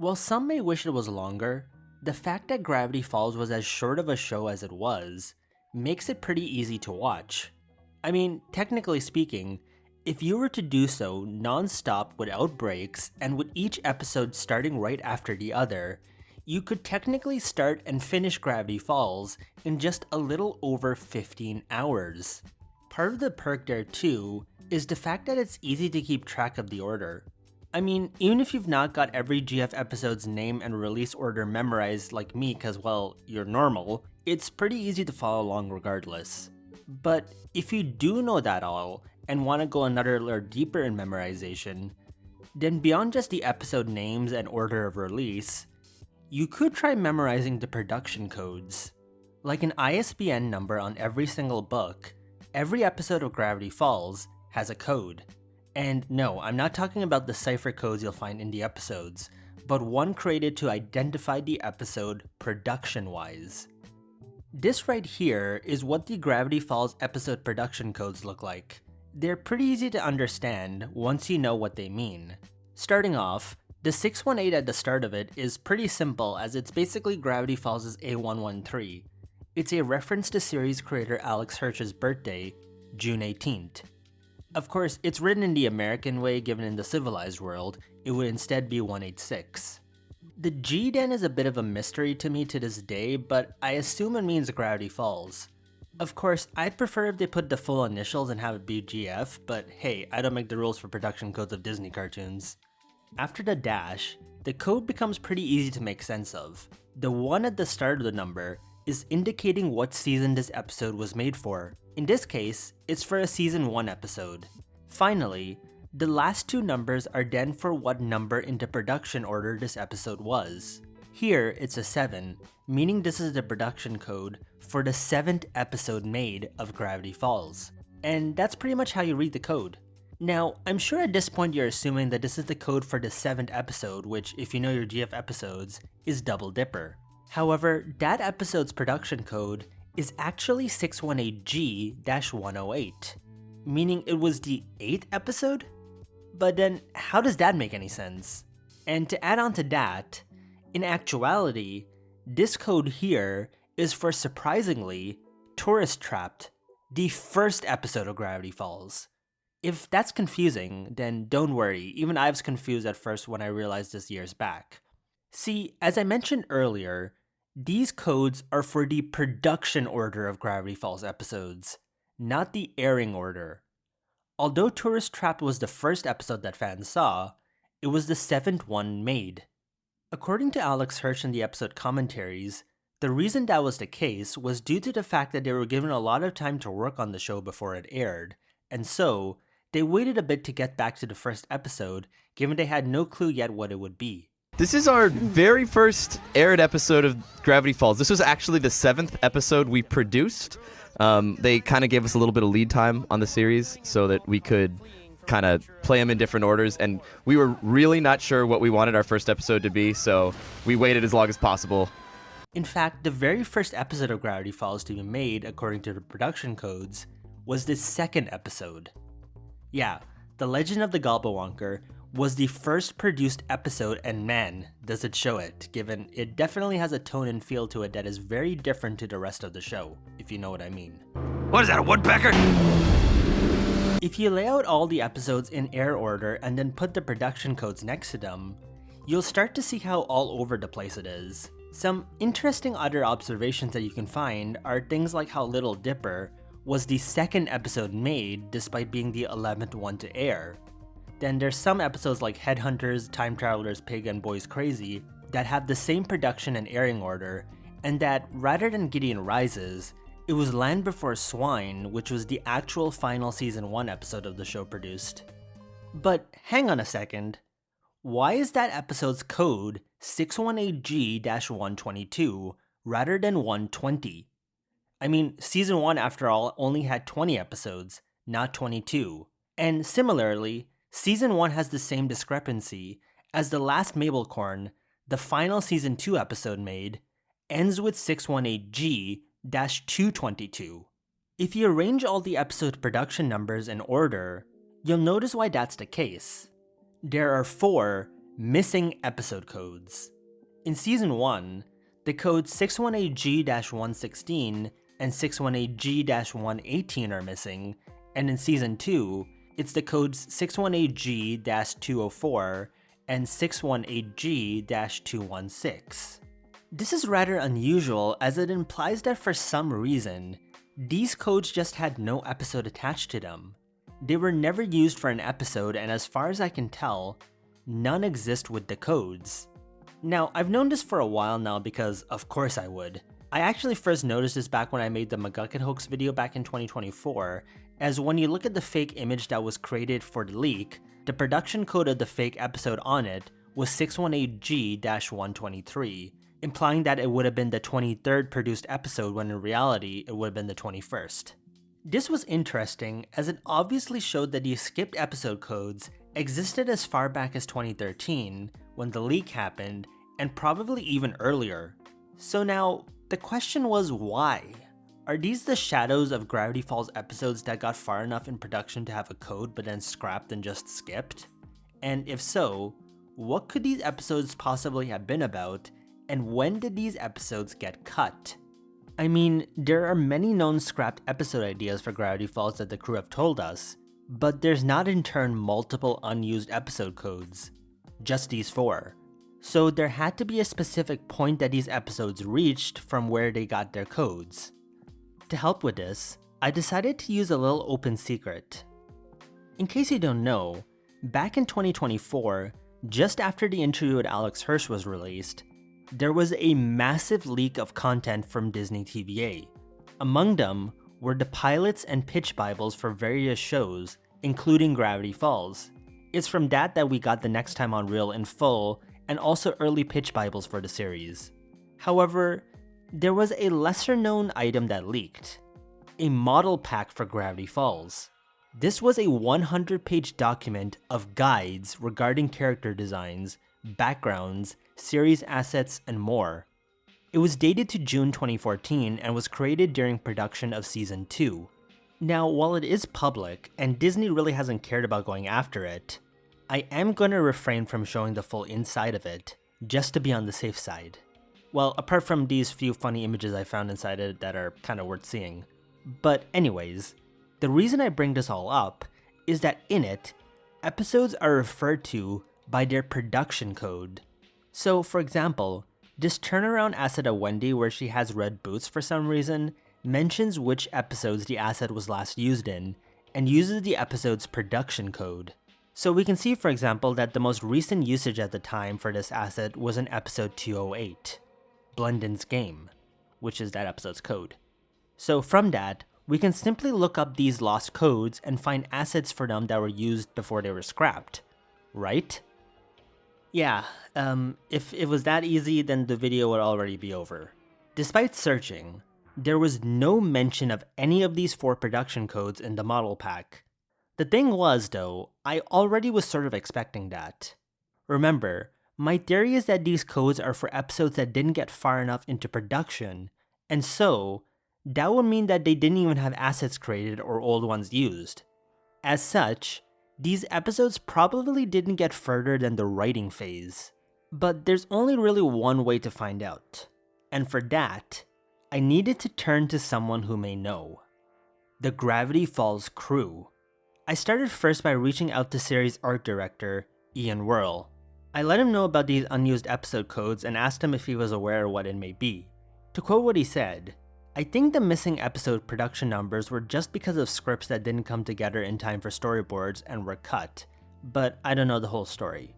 While some may wish it was longer, the fact that Gravity Falls was as short of a show as it was makes it pretty easy to watch. I mean, technically speaking, if you were to do so non-stop without breaks and with each episode starting right after the other, you could technically start and finish Gravity Falls in just a little over 15 hours. Part of the perk there too is the fact that it's easy to keep track of the order. I mean, even if you've not got every GF episode's name and release order memorized like me cause well, you're normal, it's pretty easy to follow along regardless. But if you do know that all, and want to go another layer deeper in memorization, then beyond just the episode names and order of release, you could try memorizing the production codes. Like an ISBN number on every single book, every episode of Gravity Falls has a code. And no, I'm not talking about the cipher codes you'll find in the episodes, but one created to identify the episode production-wise. This right here is what the Gravity Falls episode production codes look like. They're pretty easy to understand once you know what they mean. Starting off, the 618 at the start of it is pretty simple as it's basically Gravity Falls' A113. It's a reference to series creator Alex Hirsch's birthday, June 18th. Of course, it's written in the American way given in the civilized world, it would instead be 186. The G then is a bit of a mystery to me to this day, but I assume it means Gravity Falls. Of course, I'd prefer if they put the full initials and have it be GF, but hey, I don't make the rules for production codes of Disney cartoons. After the dash, the code becomes pretty easy to make sense of. The 1 at the start of the number is indicating what season this episode was made for. In this case, it's for a season 1 episode. Finally, the last 2 numbers are then for what number in the production order this episode was. Here, it's a 7, meaning this is the production code for the 7th episode made of Gravity Falls. And that's pretty much how you read the code. Now, I'm sure at this point you're assuming that this is the code for the 7th episode, which, if you know your GF episodes, is Double Dipper. However, that episode's production code is actually 618G-108, meaning it was the 8th episode? But then, how does that make any sense? And to add on to that, in actuality, this code here is for, surprisingly, Tourist Trapped, the 1st episode of Gravity Falls. If that's confusing, then don't worry, even I was confused at first when I realized this years back. See, as I mentioned earlier, these codes are for the production order of Gravity Falls episodes, not the airing order. Although Tourist Trapped was the 1st episode that fans saw, it was the 7th one made. According to Alex Hirsch in the episode commentaries, the reason that was the case was due to the fact that they were given a lot of time to work on the show before it aired, and so, they waited a bit to get back to the 1st episode, given they had no clue yet what it would be. This is our very first aired episode of Gravity Falls. This was actually the 7th episode we produced. They kind of gave us a little bit of lead time on the series so that we could kind of play them in different orders, and we were really not sure what we wanted our first episode to be, so we waited as long as possible. In fact, the very first episode of Gravity Falls to be made, according to the production codes, was the 2nd episode. Yeah, The Legend of the Gobblewonker was the first produced episode, and man, does it show it, given it definitely has a tone and feel to it that is very different to the rest of the show, if you know what I mean. What is that, a woodpecker? If you lay out all the episodes in air order and then put the production codes next to them, you'll start to see how all over the place it is. Some interesting other observations that you can find are things like how Little Dipper was the 2nd episode made despite being the 11th one to air. Then there's some episodes like Headhunters, Time Travelers, Pig, and Boys Crazy that have the same production and airing order, and that rather than Gideon Rises, it was Land Before Swine, which was the actual final season 1 episode of the show produced. But hang on a second, why is that episode's code 618G-122 rather than 120? I mean, season 1 after all only had 20 episodes, not 22. And similarly, season 1 has the same discrepancy, as the last Mabelcorn, the final season 2 episode made, ends with 618G-222. If you arrange all the episode production numbers in order, you'll notice why that's the case. There are 4 Missing episode codes. In Season 1, the codes 618G-116 and 618G-118 are missing, and in Season 2, it's the codes 618G-204 and 618G-216. This is rather unusual as it implies that for some reason, these codes just had no episode attached to them. They were never used for an episode, and as far as I can tell, none exist with the codes. Now, I've known this for a while now because of course I would. I actually first noticed this back when I made the McGucket hoax video back in 2024, as when you look at the fake image that was created for the leak, the production code of the fake episode on it was 618G-123, implying that it would have been the 23rd produced episode when in reality it would have been the 21st. This was interesting as it obviously showed that these skipped episode codes existed as far back as 2013 when the leak happened, and probably even earlier. So now, the question was why? Are these the shadows of Gravity Falls episodes that got far enough in production to have a code but then scrapped and just skipped? And if so, what could these episodes possibly have been about, and when did these episodes get cut? I mean, there are many known scrapped episode ideas for Gravity Falls that the crew have told us, but there's not in turn multiple unused episode codes, just these 4. So there had to be a specific point that these episodes reached from where they got their codes. To help with this, I decided to use a little open secret. In case you don't know, back in 2024, just after the interview with Alex Hirsch was released, there was a massive leak of content from Disney TVA. Among them were the pilots and pitch bibles for various shows, including Gravity Falls. It's from that we got The Next Time on Reel in full, and also early pitch bibles for the series. However, there was a lesser known item that leaked: a model pack for Gravity Falls. This was a 100-page document of guides regarding character designs, backgrounds, series assets, and more. It was dated to June 2014 and was created during production of Season 2. Now, while it is public, and Disney really hasn't cared about going after it, I am going to refrain from showing the full inside of it, just to be on the safe side. Well, apart from these few funny images I found inside it that are kind of worth seeing. But anyways, the reason I bring this all up is that in it, episodes are referred to by their production code. So, for example, this turnaround asset of Wendy where she has red boots for some reason mentions which episodes the asset was last used in, and uses the episode's production code. So we can see, for example, that the most recent usage at the time for this asset was in episode 208, Blendin's Game, which is that episode's code. So from that, we can simply look up these lost codes and find assets for them that were used before they were scrapped, right? Yeah, if it was that easy, then the video would already be over. Despite searching, there was no mention of any of these 4 production codes in the model pack. The thing was, though, I already was sort of expecting that. Remember, my theory is that these codes are for episodes that didn't get far enough into production, and so, that would mean that they didn't even have assets created or old ones used. As such, these episodes probably didn't get further than the writing phase. But there's only really one way to find out, and for that, I needed to turn to someone who may know. The Gravity Falls crew. I started first by reaching out to series art director, Ian Whirl. I let him know about these unused episode codes and asked him if he was aware of what it may be. To quote what he said, "I think the missing episode production numbers were just because of scripts that didn't come together in time for storyboards and were cut, but I don't know the whole story."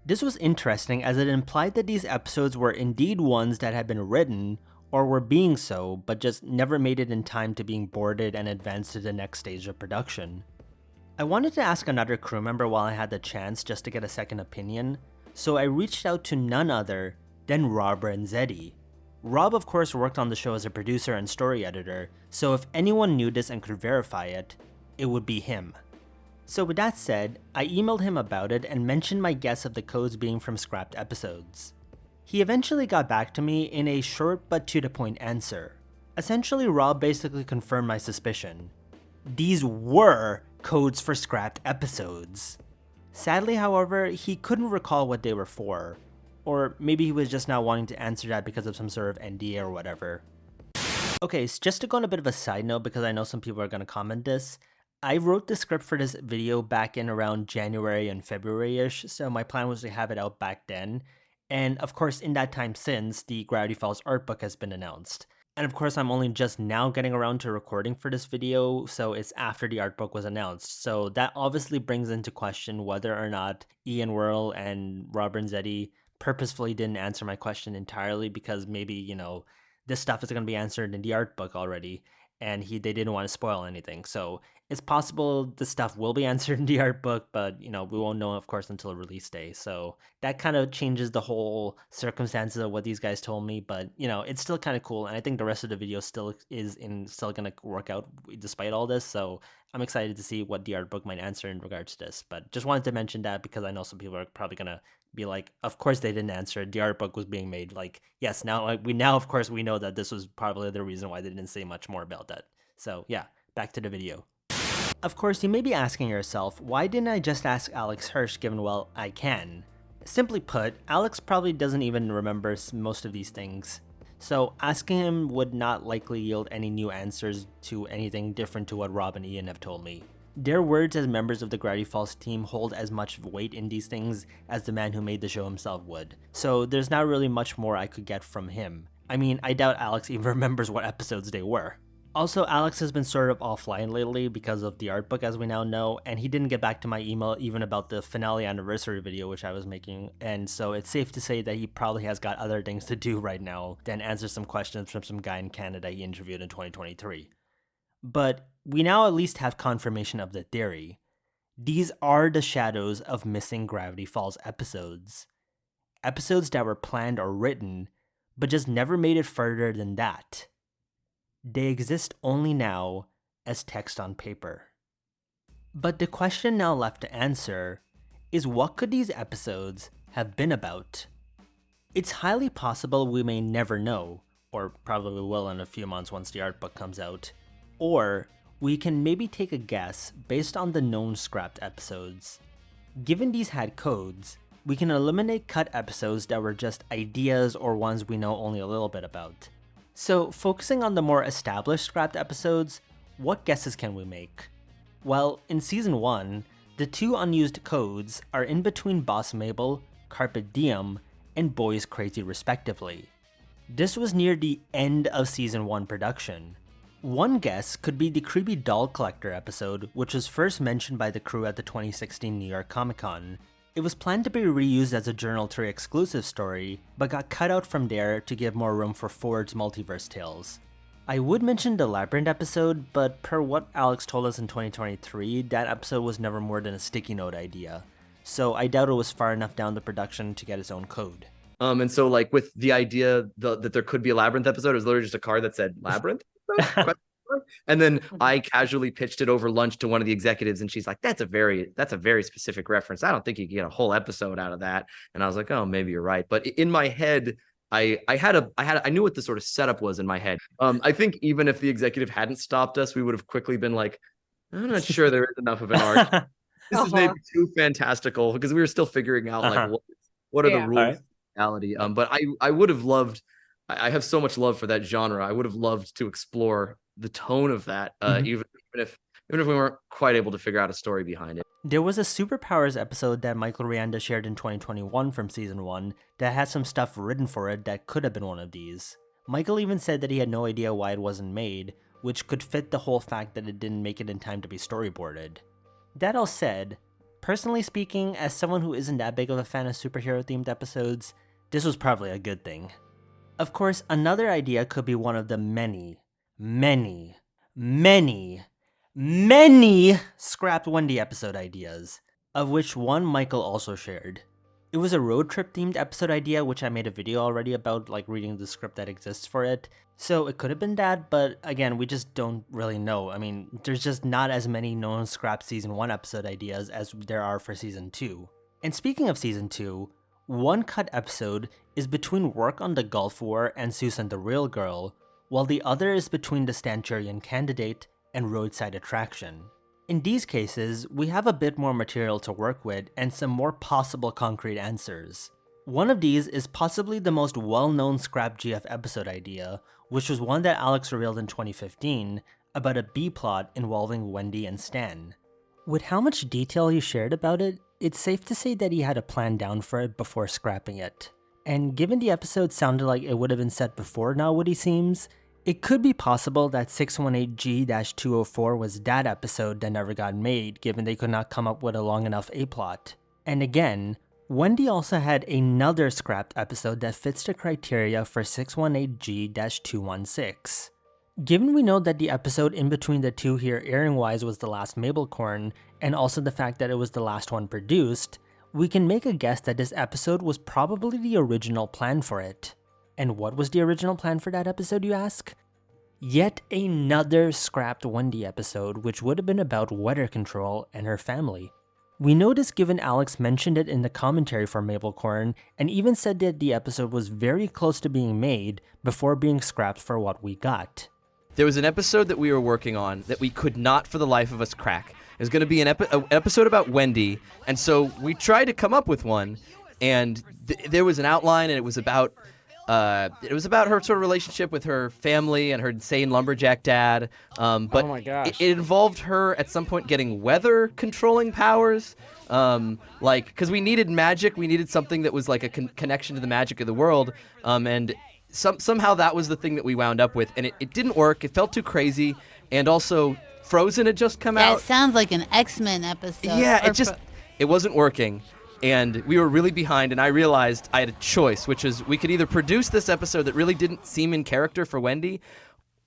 This was interesting as it implied that these episodes were indeed ones that had been written, or were being so, but just never made it in time to being boarded and advanced to the next stage of production. I wanted to ask another crew member while I had the chance just to get a second opinion, so I reached out to none other than Rob Renzetti. Rob of course worked on the show as a producer and story editor, so if anyone knew this and could verify it, it would be him. So with that said, I emailed him about it and mentioned my guess of the codes being from scrapped episodes. He eventually got back to me in a short but to the point answer. Essentially, Rob basically confirmed my suspicion. These were codes for scrapped episodes. Sadly, however, he couldn't recall what they were for. Or maybe he was just not wanting to answer that because of some sort of NDA or whatever. Okay, so just to go on a bit of a side note, because I know some people are going to comment this, I wrote the script for this video back in around January and February-ish, so my plan was to have it out back then. And of course, in that time since, the Gravity Falls art book has been announced. And of course, I'm only just now getting around to recording for this video, so it's after the art book was announced. So that obviously brings into question whether or not Ian Whirl and Robert Zetti purposefully didn't answer my question entirely because maybe, this stuff is going to be answered in the art book already, and they didn't want to spoil anything. So it's possible the stuff will be answered in the art book, but we won't know, of course, until release day. So that kind of changes the whole circumstances of what these guys told me. But it's still kind of cool, and I think the rest of the video still gonna work out despite all this. So I'm excited to see what the art book might answer in regards to this. But just wanted to mention that because I know some people are probably gonna be like, of course they didn't answer it. The art book was being made. Like, yes, now of course we know that this was probably the reason why they didn't say much more about that. So yeah, back to the video. Of course, you may be asking yourself, why didn't I just ask Alex Hirsch given, well, I can? Simply put, Alex probably doesn't even remember most of these things. So asking him would not likely yield any new answers to anything different to what Rob and Ian have told me. Their words as members of the Gravity Falls team hold as much weight in these things as the man who made the show himself would. So there's not really much more I could get from him. I mean, I doubt Alex even remembers what episodes they were. Also, Alex has been sort of offline lately because of the art book, as we now know, and he didn't get back to my email even about the finale anniversary video which I was making, and so it's safe to say that he probably has got other things to do right now than answer some questions from some guy in Canada he interviewed in 2023. But we now at least have confirmation of the theory. These are the shadows of missing Gravity Falls episodes. Episodes that were planned or written, but just never made it further than that. They exist only now as text on paper. But the question now left to answer is, what could these episodes have been about? It's highly possible we may never know, or probably will in a few months once the art book comes out, or we can maybe take a guess based on the known scrapped episodes. Given these had codes, we can eliminate cut episodes that were just ideas or ones we know only a little bit about. So, focusing on the more established scrapped episodes, what guesses can we make? Well, in Season 1, the two unused codes are in between Boss Mabel, Carpe Diem, and Boys Crazy respectively. This was near the end of Season 1 production. One guess could be the creepy doll collector episode, which was first mentioned by the crew at the 2016 New York Comic Con. It was planned to be reused as a Journal 3 exclusive story, but got cut out from there to give more room for Ford's multiverse tales. I would mention the Labyrinth episode, but per what Alex told us in 2023, that episode was never more than a sticky note idea, so I doubt it was far enough down the production to get its own code. And so like with the idea that there could be a Labyrinth episode, it was literally just a card that said Labyrinth? And then I casually pitched it over lunch to one of the executives, and she's like, that's a very specific reference. I don't think you can get a whole episode out of that. And I was like, oh, maybe you're right. But in my head, I knew what the sort of setup was in my head. I think even if the executive hadn't stopped us, we would have quickly been like, I'm not sure there is enough of an arc. This is maybe too fantastical, because we were still figuring out like what are the rules of reality. But I would have loved, I have so much love for that genre. I would have loved to explore the tone of that, even if we weren't quite able to figure out a story behind it. There was a Superpowers episode that Michael Rianda shared in 2021 from Season 1 that had some stuff written for it that could have been one of these. Michael even said that he had no idea why it wasn't made, which could fit the whole fact that it didn't make it in time to be storyboarded. That all said, personally speaking, as someone who isn't that big of a fan of superhero-themed episodes, this was probably a good thing. Of course, another idea could be one of the many scrapped Wendy episode ideas, of which one Michael also shared. It was a road trip themed episode idea, which I made a video already about, like reading the script that exists for it. So it could have been that, but again, we just don't really know. I mean, there's just not as many known scrapped Season 1 episode ideas as there are for Season 2. And speaking of Season 2, one cut episode is between work on the Gulf War and Susan the Real Girl, while the other is between the Stanchurian Candidate and Roadside Attraction. In these cases, we have a bit more material to work with and some more possible concrete answers. One of these is possibly the most well-known Scrap GF episode idea, which was one that Alex revealed in 2015 about a B-plot involving Wendy and Stan. With how much detail he shared about it, it's safe to say that he had a plan down for it before scrapping it. And given the episode sounded like it would have been set before Now What He Seems, it could be possible that 618G-204 was that episode that never got made, given they could not come up with a long enough A-plot. And again, Wendy also had another scrapped episode that fits the criteria for 618G-216. Given we know that the episode in between the two here airing-wise was the last Mabelcorn, and also the fact that it was the last one produced, we can make a guess that this episode was probably the original plan for it. And what was the original plan for that episode, you ask? Yet another scrapped Wendy episode, which would have been about weather control and her family. We know this given Alex mentioned it in the commentary for Mabelcorn, and even said that the episode was very close to being made before being scrapped for what we got. There was an episode that we were working on that we could not for the life of us crack. It was going to be an episode about Wendy, and so we tried to come up with one, and there was an outline, and it was about her sort of relationship with her family and her insane lumberjack dad. But oh my gosh. It involved her at some point getting weather controlling powers. Because we needed magic, we needed something that was like a connection to the magic of the world. And somehow that was the thing that we wound up with, and it didn't work. It felt too crazy, and also Frozen had just come out. It sounds like an X-Men episode. Yeah, it wasn't working. And we were really behind, and I realized I had a choice, which is we could either produce this episode that really didn't seem in character for Wendy,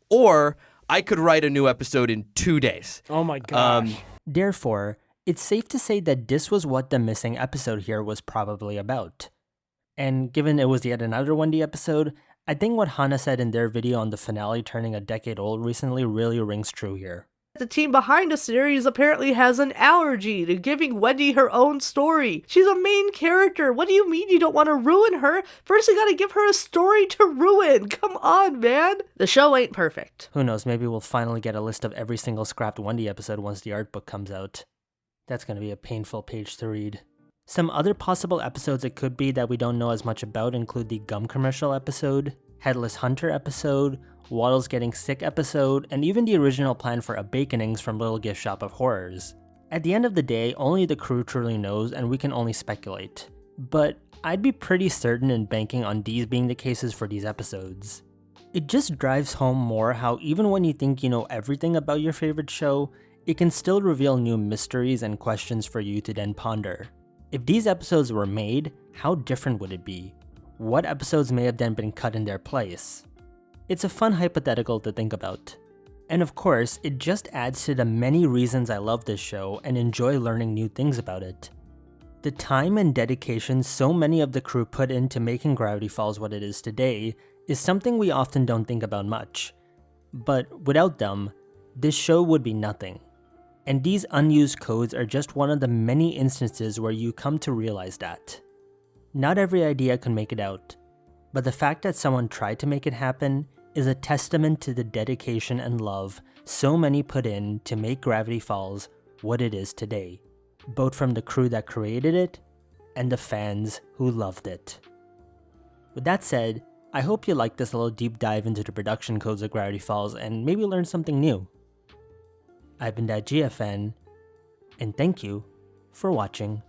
or I could write a new episode in 2 days. Oh my gosh. Therefore, it's safe to say that this was what the missing episode here was probably about. And given it was yet another Wendy episode, I think what Hana said in their video on the finale turning a decade old recently really rings true here. The team behind the series apparently has an allergy to giving Wendy her own story. She's a main character. What do you mean you don't want to ruin her? First you gotta give her a story to ruin. Come on, man. The show ain't perfect. Who knows, maybe we'll finally get a list of every single scrapped Wendy episode once the art book comes out. That's gonna be a painful page to read. Some other possible episodes it could be that we don't know as much about include the gum commercial episode, Headless Hunter episode, Waddle's Getting Sick episode, and even the original plan for Awakenings from Little Gift Shop of Horrors. At the end of the day, only the crew truly knows and we can only speculate. But I'd be pretty certain in banking on these being the cases for these episodes. It just drives home more how even when you think you know everything about your favorite show, it can still reveal new mysteries and questions for you to then ponder. If these episodes were made, how different would it be? What episodes may have then been cut in their place? It's a fun hypothetical to think about. And of course, it just adds to the many reasons I love this show and enjoy learning new things about it. The time and dedication so many of the crew put into making Gravity Falls what it is today is something we often don't think about much. But without them, this show would be nothing. And these unused codes are just one of the many instances where you come to realize that. Not every idea can make it out, but the fact that someone tried to make it happen is a testament to the dedication and love so many put in to make Gravity Falls what it is today, both from the crew that created it and the fans who loved it. With that said, I hope you liked this little deep dive into the production codes of Gravity Falls and maybe learned something new. I've been that GFN, and thank you for watching.